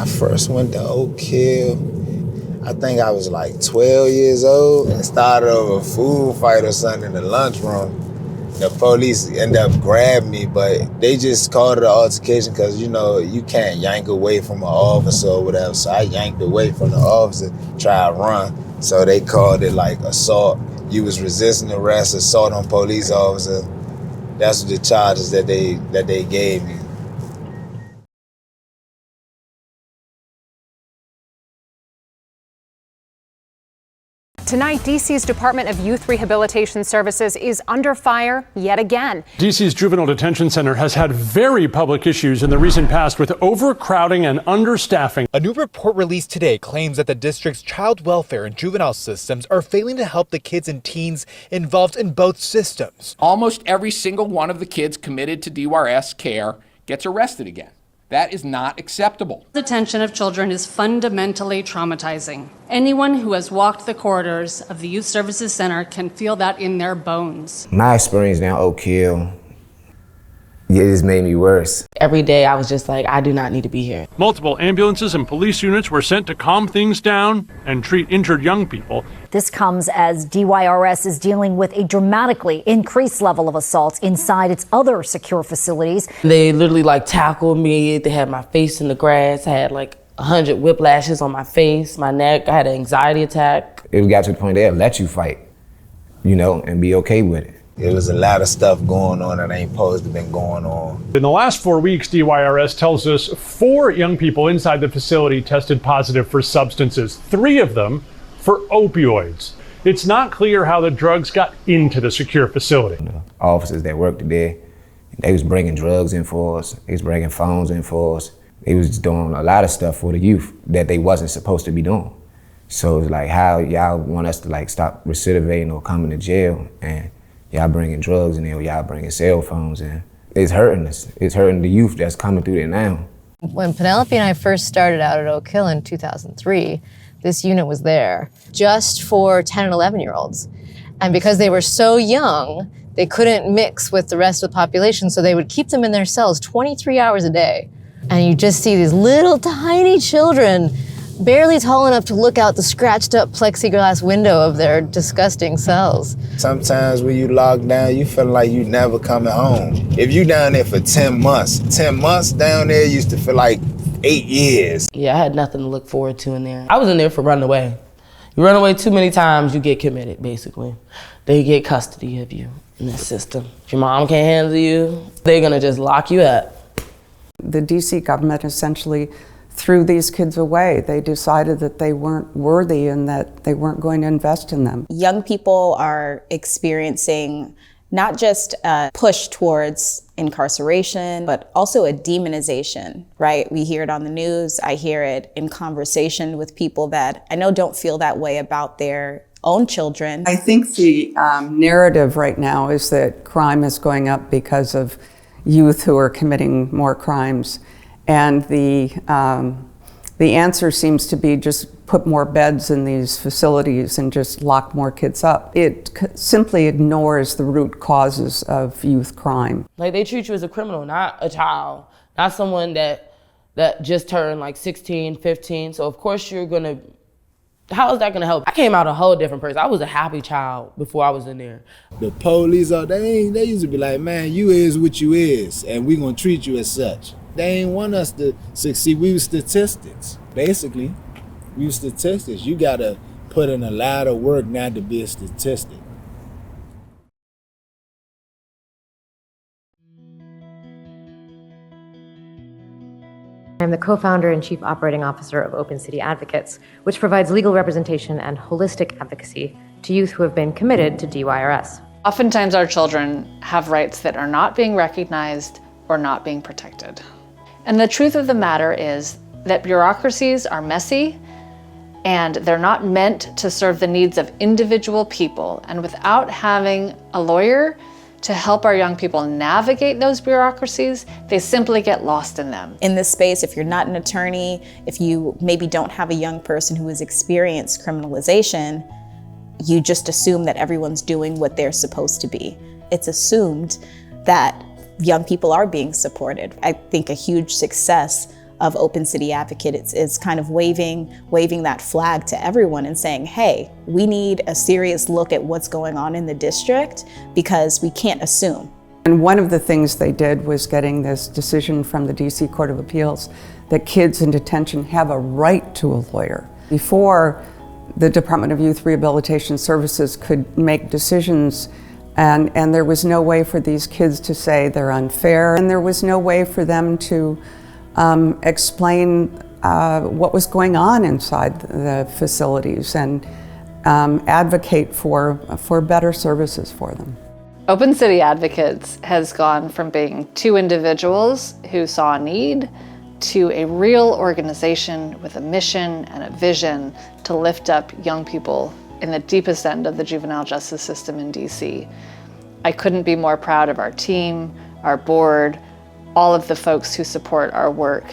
first went to Oak Hill, I think I was like 12 years old and started over a food fight or something in the lunchroom. The police ended up grabbing me, but they just called it an altercation because, you know, you can't yank away from an officer or whatever. So I yanked away from the officer, tried to run. So they called it like assault. You was resisting arrest, assault on police officer. That's the charges that they gave me. Tonight, D.C.'s Department of Youth Rehabilitation Services is under fire yet again. D.C.'s Juvenile Detention Center has had very public issues in the recent past with overcrowding and understaffing. A new report released today claims that the district's child welfare and juvenile systems are failing to help the kids and teens involved in both systems. Almost every single one of the kids committed to DYRS care gets arrested again. That is not acceptable. Detention of children is fundamentally traumatizing. Anyone who has walked the corridors of the Youth Services Center can feel that in their bones. My experience down Oak Hill, it just made me worse. Every day I was just like, I do not need to be here. Multiple ambulances and police units were sent to calm things down and treat injured young people. This comes as DYRS is dealing with a dramatically increased level of assaults inside its other secure facilities. They literally tackled me. They had my face in the grass. I had 100 whiplashes on my face, my neck. I had an anxiety attack. It got to the point they'll let you fight, and be okay with it. There was a lot of stuff going on that ain't supposed to been going on. In the last 4 weeks, DYRS tells us 4 young people inside the facility tested positive for substances, 3 of them for opioids. It's not clear how the drugs got into the secure facility. The officers that worked there, they was bringing drugs in for us. They was bringing phones in for us. They was doing a lot of stuff for the youth that they wasn't supposed to be doing. So it's like, how y'all want us to stop recidivating or coming to jail, and y'all bringing drugs in there, y'all bringing cell phones in. It's hurting us. It's hurting the youth that's coming through there now. When Penelope and I first started out at Oak Hill in 2003, this unit was there just for 10 and 11-year-olds. And because they were so young, they couldn't mix with the rest of the population, so they would keep them in their cells 23 hours a day. And you just see these little tiny children, barely tall enough to look out the scratched up plexiglass window of their disgusting cells. Sometimes when you lock down, you feel like you never coming home. If you down there for 10 months down there used to feel like 8 years. Yeah, I had nothing to look forward to in there. I was in there for running away. You run away too many times, you get committed, basically. They get custody of you in this system. If your mom can't handle you, they're gonna just lock you up. The DC government essentially threw these kids away. They decided that they weren't worthy and that they weren't going to invest in them. Young people are experiencing not just a push towards incarceration, but also a demonization, right? We hear it on the news. I hear it in conversation with people that I know don't feel that way about their own children. I think the narrative right now is that crime is going up because of youth who are committing more crimes. And the answer seems to be just put more beds in these facilities and just lock more kids up. It simply ignores the root causes of youth crime. They treat you as a criminal, not a child, not someone that just turned 16, 15. So of course how is that gonna help? I came out a whole different person. I was a happy child before I was in there. The police they used to be like, man, you is what you is, and we gonna treat you as such. They ain't want us to succeed. We were statistics, basically. We were statistics. You gotta put in a lot of work not to be a statistic. I'm the co-founder and chief operating officer of Open City Advocates, which provides legal representation and holistic advocacy to youth who have been committed to DYRS. Oftentimes our children have rights that are not being recognized or not being protected. And the truth of the matter is that bureaucracies are messy and they're not meant to serve the needs of individual people. And without having a lawyer to help our young people navigate those bureaucracies, they simply get lost in them. In this space, if you're not an attorney, if you maybe don't have a young person who has experienced criminalization, you just assume that everyone's doing what they're supposed to be. It's assumed that young people are being supported. I think a huge success of Open City Advocate. It's kind of waving that flag to everyone and saying, hey, we need a serious look at what's going on in the district because we can't assume. And one of the things they did was getting this decision from the DC Court of Appeals that kids in detention have a right to a lawyer. Before, the Department of Youth Rehabilitation Services could make decisions, and there was no way for these kids to say they're unfair, and there was no way for them to explain what was going on inside the facilities and advocate for better services for them. Open City Advocates has gone from being two individuals who saw a need to a real organization with a mission and a vision to lift up young people in the deepest end of the juvenile justice system in DC. I couldn't be more proud of our team, our board, all of the folks who support our work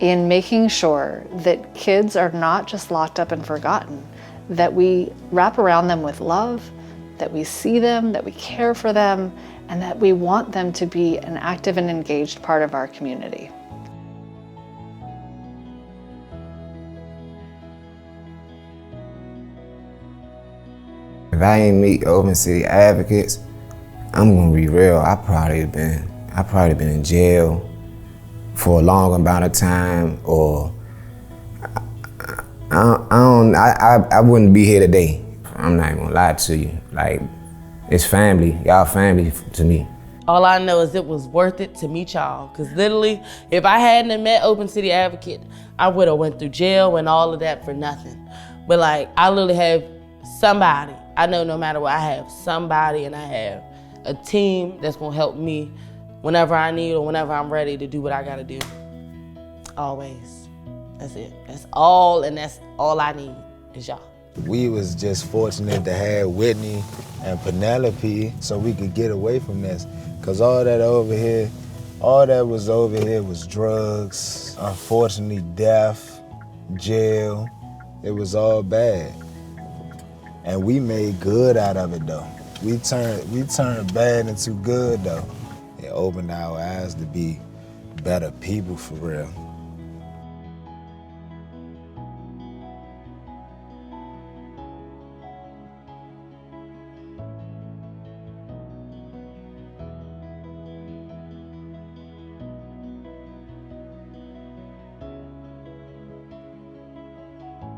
in making sure that kids are not just locked up and forgotten, that we wrap around them with love, that we see them, that we care for them, and that we want them to be an active and engaged part of our community. If I ain't meet Open City Advocates, I'm gonna be real, I probably been in jail for a long amount of time, or I wouldn't be here today. I'm not even gonna lie to you. Like, it's family, y'all family to me. All I know is it was worth it to meet y'all, because literally, if I hadn't met Open City Advocate, I would have went through jail and all of that for nothing. But like, I literally have somebody. I know no matter what, I have somebody, and I have a team that's gonna help me whenever I need or whenever I'm ready to do what I gotta do. Always. That's it. That's all, and that's all I need is y'all. We was just fortunate to have Whitney and Penelope so we could get away from this. Cause all that was over here was drugs, unfortunately death, jail. It was all bad. And we made good out of it though. We turned bad into good though. It opened our eyes to be better people for real.